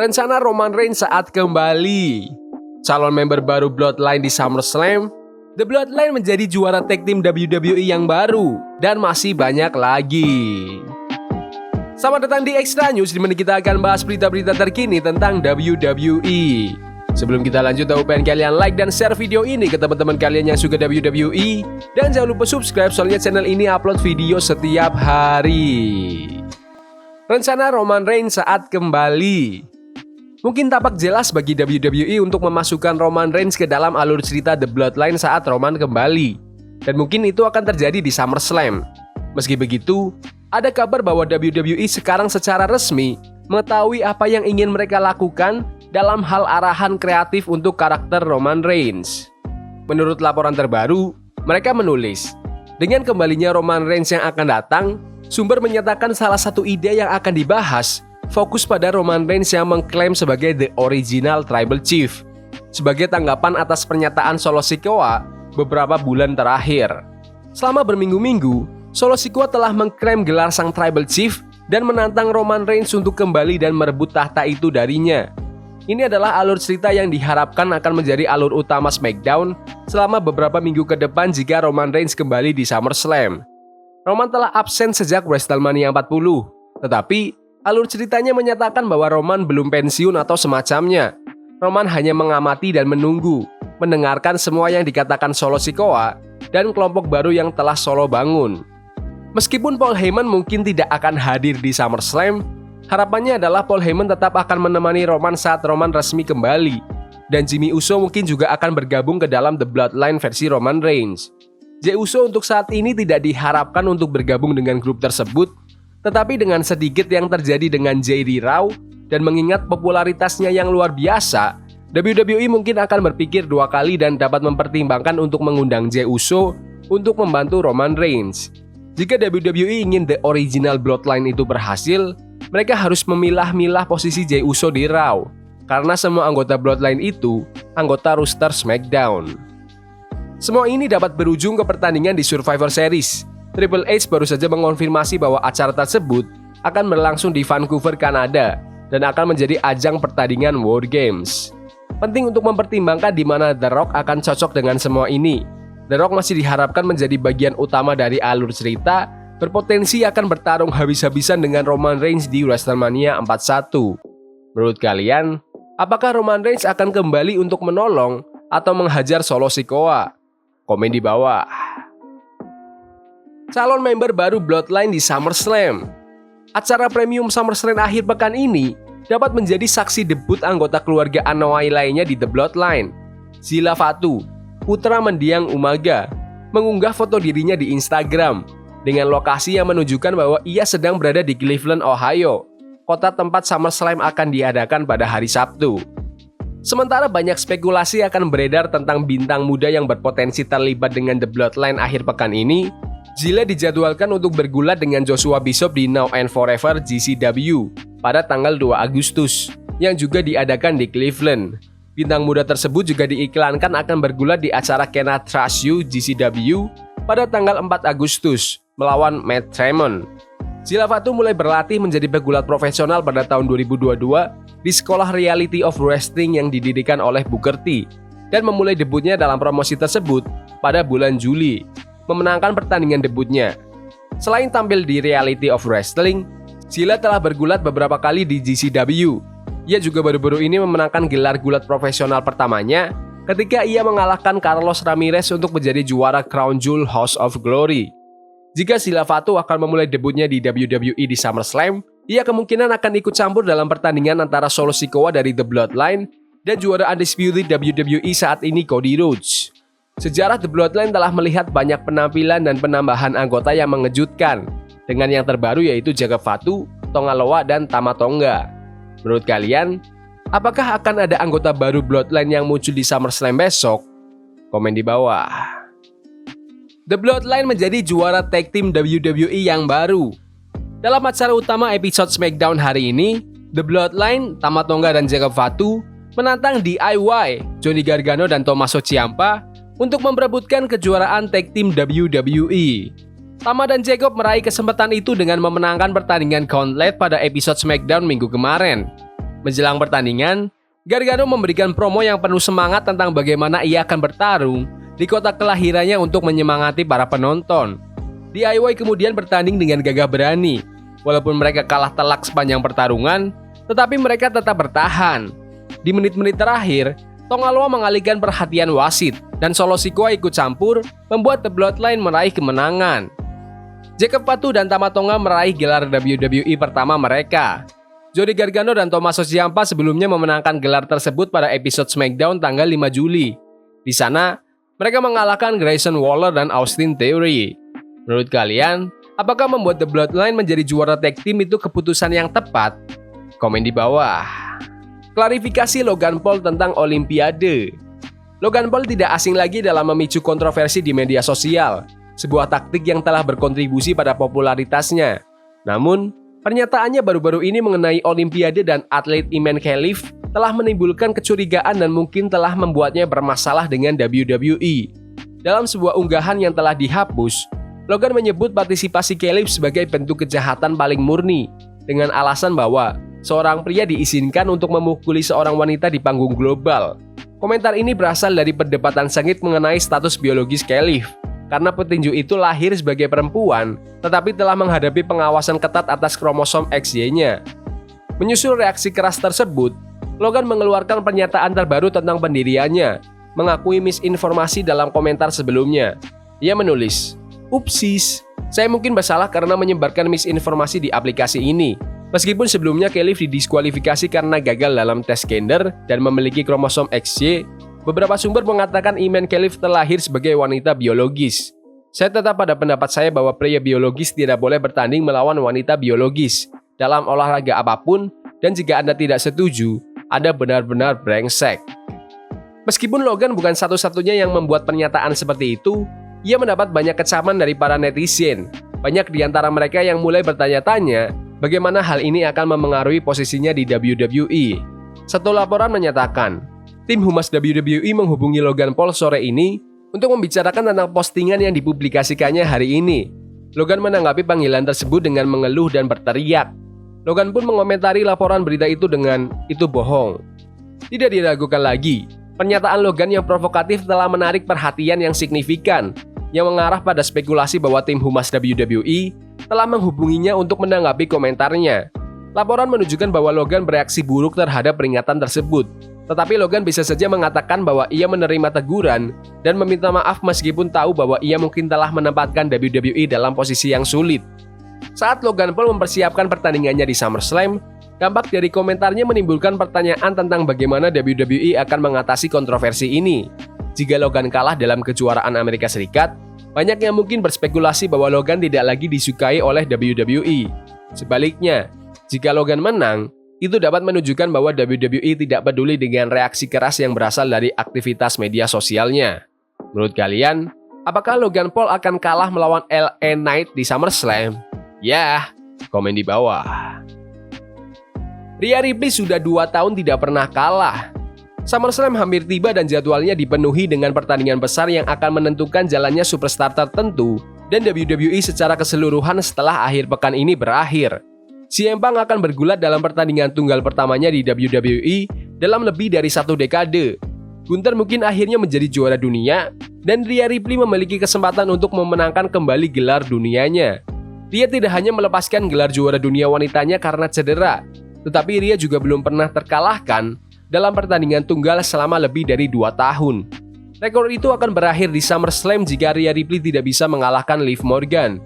Rencana Roman Reigns saat kembali. Calon member baru Bloodline di SummerSlam. The Bloodline menjadi juara tag team WWE yang baru. Dan masih banyak lagi. Selamat datang di Extra News, di mana kita akan bahas berita-berita terkini tentang WWE. Sebelum kita lanjut, aku pengen kalian like dan share video ini ke teman-teman kalian yang suka WWE. Dan jangan lupa subscribe, soalnya channel ini upload video setiap hari. Rencana Roman Reigns saat kembali. Mungkin tampak jelas bagi WWE untuk memasukkan Roman Reigns ke dalam alur cerita The Bloodline saat Roman kembali. Dan mungkin itu akan terjadi di SummerSlam. Meski begitu, ada kabar bahwa WWE sekarang secara resmi mengetahui apa yang ingin mereka lakukan dalam hal arahan kreatif untuk karakter Roman Reigns. Menurut laporan terbaru, mereka menulis, dengan kembalinya Roman Reigns yang akan datang, sumber menyatakan salah satu ide yang akan dibahas fokus pada Roman Reigns yang mengklaim sebagai The Original Tribal Chief sebagai tanggapan atas pernyataan Solo Sikoa beberapa bulan terakhir. Selama berminggu-minggu, Solo Sikoa telah mengklaim gelar sang Tribal Chief dan menantang Roman Reigns untuk kembali dan merebut tahta itu darinya. Ini adalah alur cerita yang diharapkan akan menjadi alur utama SmackDown selama beberapa minggu ke depan jika Roman Reigns kembali di SummerSlam. Roman telah absen sejak WrestleMania 40, tetapi alur ceritanya menyatakan bahwa Roman belum pensiun atau semacamnya. Roman hanya mengamati dan menunggu, mendengarkan semua yang dikatakan Solo Sikoa dan kelompok baru yang telah Solo bangun. Meskipun Paul Heyman mungkin tidak akan hadir di SummerSlam, harapannya adalah Paul Heyman tetap akan menemani Roman saat Roman resmi kembali. Dan Jimmy Uso mungkin juga akan bergabung ke dalam The Bloodline versi Roman Reigns. Jey Uso untuk saat ini tidak diharapkan untuk bergabung dengan grup tersebut, tetapi dengan sedikit yang terjadi dengan Jey di Raw dan mengingat popularitasnya yang luar biasa, WWE mungkin akan berpikir dua kali dan dapat mempertimbangkan untuk mengundang Jey Uso untuk membantu Roman Reigns. Jika WWE ingin The Original Bloodline itu berhasil, mereka harus memilah-milah posisi Jey Uso di Raw, karena semua anggota Bloodline itu anggota roster SmackDown. Semua ini dapat berujung ke pertandingan di Survivor Series. Triple H baru saja mengonfirmasi bahwa acara tersebut akan berlangsung di Vancouver, Kanada, dan akan menjadi ajang pertandingan War Games. Penting untuk mempertimbangkan di mana The Rock akan cocok dengan semua ini. The Rock masih diharapkan menjadi bagian utama dari alur cerita, berpotensi akan bertarung habis-habisan dengan Roman Reigns di WrestleMania 41. Menurut kalian, apakah Roman Reigns akan kembali untuk menolong atau menghajar Solo Sikoa? Komen di bawah. Calon member baru Bloodline di SummerSlam. Acara premium SummerSlam akhir pekan ini dapat menjadi saksi debut anggota keluarga Anoa'i lainnya di The Bloodline. Zilla Fatu, putra mendiang Umaga, mengunggah foto dirinya di Instagram dengan lokasi yang menunjukkan bahwa ia sedang berada di Cleveland, Ohio, kota tempat SummerSlam akan diadakan pada hari Sabtu. Sementara banyak spekulasi akan beredar tentang bintang muda yang berpotensi terlibat dengan The Bloodline akhir pekan ini. Zilla dijadwalkan untuk bergulat dengan Joshua Bishop di Now and Forever GCW pada tanggal 2 Agustus, yang juga diadakan di Cleveland. Bintang muda tersebut juga diiklankan akan bergulat di acara Cannot Trust You GCW pada tanggal 4 Agustus melawan Matt Tremont. Zilla Fatu mulai berlatih menjadi pegulat profesional pada tahun 2022 di sekolah Reality of Wrestling yang didirikan oleh Booker T dan memulai debutnya dalam promosi tersebut pada bulan Juli, memenangkan pertandingan debutnya. Selain tampil di Reality of Wrestling, Zilla telah bergulat beberapa kali di GCW. Ia juga baru-baru ini memenangkan gelar gulat profesional pertamanya ketika ia mengalahkan Carlos Ramirez untuk menjadi juara Crown Jewel House of Glory. Jika Zilla Fatu akan memulai debutnya di WWE di SummerSlam, ia kemungkinan akan ikut campur dalam pertandingan antara Solo Sikoa dari The Bloodline dan juara Undisputed WWE saat ini Cody Rhodes. Sejarah The Bloodline telah melihat banyak penampilan dan penambahan anggota yang mengejutkan, dengan yang terbaru yaitu Jacob Fatu, Tonga Loa, dan Tama Tonga. Menurut kalian, apakah akan ada anggota baru Bloodline yang muncul di SummerSlam besok? Komen di bawah. The Bloodline menjadi juara tag team WWE yang baru. Dalam acara utama episode SmackDown hari ini, The Bloodline, Tama Tonga, dan Jacob Fatu menantang DIY, Johnny Gargano, dan Tommaso Ciampa untuk memperebutkan kejuaraan tag team WWE. Tama dan Jacob meraih kesempatan itu dengan memenangkan pertandingan Gauntlet pada episode SmackDown minggu kemarin. Menjelang pertandingan, Gargano memberikan promo yang penuh semangat tentang bagaimana ia akan bertarung di kota kelahirannya untuk menyemangati para penonton. DIY kemudian bertanding dengan gagah berani. Walaupun mereka kalah telak sepanjang pertarungan, tetapi mereka tetap bertahan. Di menit-menit terakhir, Tanga Loa mengalihkan perhatian wasit dan Solo Sikoa ikut campur, membuat The Bloodline meraih kemenangan. Jacob Fatu dan Tama Tonga meraih gelar WWE pertama mereka. Johnny Gargano dan Tommaso Ciampa sebelumnya memenangkan gelar tersebut pada episode SmackDown tanggal 5 Juli. Di sana, mereka mengalahkan Grayson Waller dan Austin Theory. Menurut kalian, apakah membuat The Bloodline menjadi juara tag team itu keputusan yang tepat? Komen di bawah. Klarifikasi Logan Paul tentang Olimpiade. Logan Paul tidak asing lagi dalam memicu kontroversi di media sosial, sebuah taktik yang telah berkontribusi pada popularitasnya. Namun, pernyataannya baru-baru ini mengenai Olimpiade dan atlet Iman Khelif telah menimbulkan kecurigaan dan mungkin telah membuatnya bermasalah dengan WWE. Dalam sebuah unggahan yang telah dihapus, Logan menyebut partisipasi Khelif sebagai bentuk kejahatan paling murni, dengan alasan bahwa seorang pria diizinkan untuk memukuli seorang wanita di panggung global. Komentar ini berasal dari perdebatan sengit mengenai status biologis Khelif, karena petinju itu lahir sebagai perempuan, tetapi telah menghadapi pengawasan ketat atas kromosom XY-nya. Menyusul reaksi keras tersebut, Logan mengeluarkan pernyataan terbaru tentang pendiriannya, mengakui misinformasi dalam komentar sebelumnya. Ia menulis, "Upsis, saya mungkin bersalah karena menyebarkan misinformasi di aplikasi ini. Meskipun sebelumnya Khelif didiskualifikasi karena gagal dalam tes gender dan memiliki kromosom XY, beberapa sumber mengatakan Iman Khelif terlahir sebagai wanita biologis. Saya tetap pada pendapat saya bahwa pria biologis tidak boleh bertanding melawan wanita biologis dalam olahraga apapun, dan jika Anda tidak setuju, Anda benar-benar brengsek." Meskipun Logan bukan satu-satunya yang membuat pernyataan seperti itu, ia mendapat banyak kecaman dari para netizen. Banyak di antara mereka yang mulai bertanya-tanya bagaimana hal ini akan memengaruhi posisinya di WWE. Satu laporan menyatakan, tim humas WWE menghubungi Logan Paul sore ini untuk membicarakan tentang postingan yang dipublikasikannya hari ini. Logan menanggapi panggilan tersebut dengan mengeluh dan berteriak. Logan pun mengomentari laporan berita itu dengan, "Itu bohong." Tidak diragukan lagi, pernyataan Logan yang provokatif telah menarik perhatian yang signifikan, yang mengarah pada spekulasi bahwa tim humas WWE telah menghubunginya untuk menanggapi komentarnya. Laporan menunjukkan bahwa Logan bereaksi buruk terhadap peringatan tersebut. Tetapi Logan bisa saja mengatakan bahwa ia menerima teguran dan meminta maaf meskipun tahu bahwa ia mungkin telah menempatkan WWE dalam posisi yang sulit. Saat Logan Paul mempersiapkan pertandingannya di SummerSlam, dampak dari komentarnya menimbulkan pertanyaan tentang bagaimana WWE akan mengatasi kontroversi ini. Jika Logan kalah dalam kejuaraan Amerika Serikat, banyak yang mungkin berspekulasi bahwa Logan tidak lagi disukai oleh WWE. Sebaliknya, jika Logan menang, itu dapat menunjukkan bahwa WWE tidak peduli dengan reaksi keras yang berasal dari aktivitas media sosialnya. Menurut kalian, apakah Logan Paul akan kalah melawan LA Knight di SummerSlam? Ya, komen di bawah. Rhea Ripley sudah 2 tahun tidak pernah kalah. SummerSlam hampir tiba dan jadwalnya dipenuhi dengan pertandingan besar yang akan menentukan jalannya superstar tertentu dan WWE secara keseluruhan setelah akhir pekan ini berakhir. CM Punk akan bergulat dalam pertandingan tunggal pertamanya di WWE dalam lebih dari 1 dekade. Gunther mungkin akhirnya menjadi juara dunia, dan Rhea Ripley memiliki kesempatan untuk memenangkan kembali gelar dunianya. Dia tidak hanya melepaskan gelar juara dunia wanitanya karena cedera, tetapi Rhea juga belum pernah terkalahkan dalam pertandingan tunggal selama lebih dari 2 tahun. Rekor itu akan berakhir di SummerSlam jika Rhea Ripley tidak bisa mengalahkan Liv Morgan.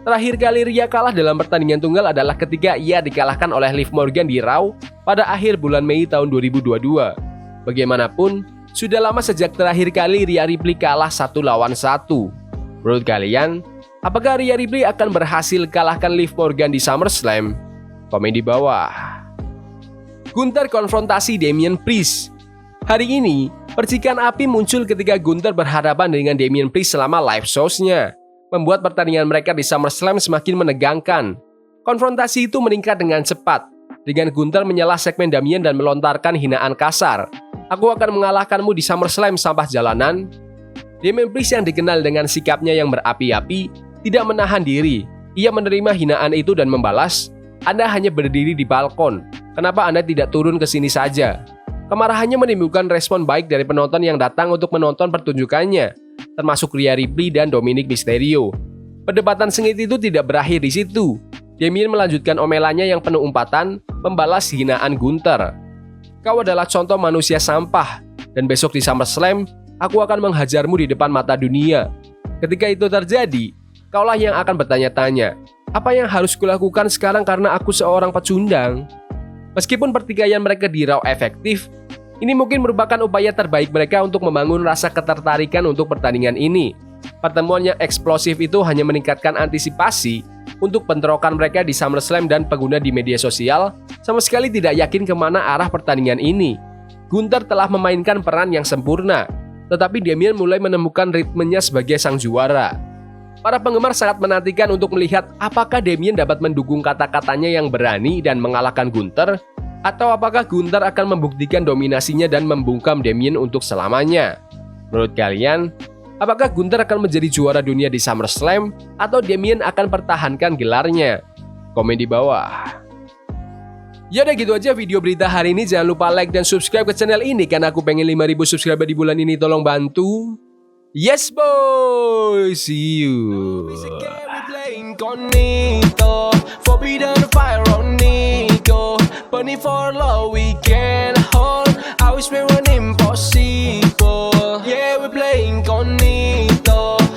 Terakhir kali Rhea kalah dalam pertandingan tunggal adalah ketika ia dikalahkan oleh Liv Morgan di Raw pada akhir bulan Mei tahun 2022. Bagaimanapun, sudah lama sejak terakhir kali Rhea Ripley kalah 1 lawan 1. Menurut kalian, apakah Rhea Ripley akan berhasil kalahkan Liv Morgan di SummerSlam? Komen di bawah. Gunther konfrontasi Damian Priest. Hari ini, percikan api muncul ketika Gunther berhadapan dengan Damian Priest selama live shows-nya, membuat pertandingan mereka di SummerSlam semakin menegangkan. Konfrontasi itu meningkat dengan cepat, dengan Gunther menyela segmen Damian dan melontarkan hinaan kasar. "Aku akan mengalahkanmu di SummerSlam, sampah jalanan." Damian Priest yang dikenal dengan sikapnya yang berapi-api, tidak menahan diri. Ia menerima hinaan itu dan membalas, Anda hanya berdiri di balkon. Kenapa Anda tidak turun ke sini saja?" Kemarahannya menimbulkan respon baik dari penonton yang datang untuk menonton pertunjukannya, termasuk Rhea Ripley dan Dominic Mysterio. Perdebatan sengit itu tidak berakhir di situ. Damien melanjutkan omelannya yang penuh umpatan, membalas hinaan Gunther. "Kau adalah contoh manusia sampah, dan besok di SummerSlam, aku akan menghajarmu di depan mata dunia. Ketika itu terjadi, kaulah yang akan bertanya-tanya, apa yang harus kulakukan sekarang karena aku seorang pecundang?" Meskipun pertikaian mereka di Raw efektif, ini mungkin merupakan upaya terbaik mereka untuk membangun rasa ketertarikan untuk pertandingan ini. Pertemuan yang eksplosif itu hanya meningkatkan antisipasi untuk bentrokan mereka di SummerSlam, dan pengguna di media sosial sama sekali tidak yakin kemana arah pertandingan ini. Gunther telah memainkan peran yang sempurna, tetapi Damien mulai menemukan ritmenya sebagai sang juara. Para penggemar sangat menantikan untuk melihat apakah Damien dapat mendukung kata-katanya yang berani dan mengalahkan Gunther, atau apakah Gunther akan membuktikan dominasinya dan membungkam Damien untuk selamanya. Menurut kalian, apakah Gunther akan menjadi juara dunia di SummerSlam atau Damien akan pertahankan gelarnya? Komen di bawah. Ya udah gitu aja video berita hari ini. Jangan lupa like dan subscribe ke channel ini karena aku pengen 5.000 subscriber di bulan ini. Tolong bantu. Yes boy, see you. Forbidden fire on Nico, burning for love.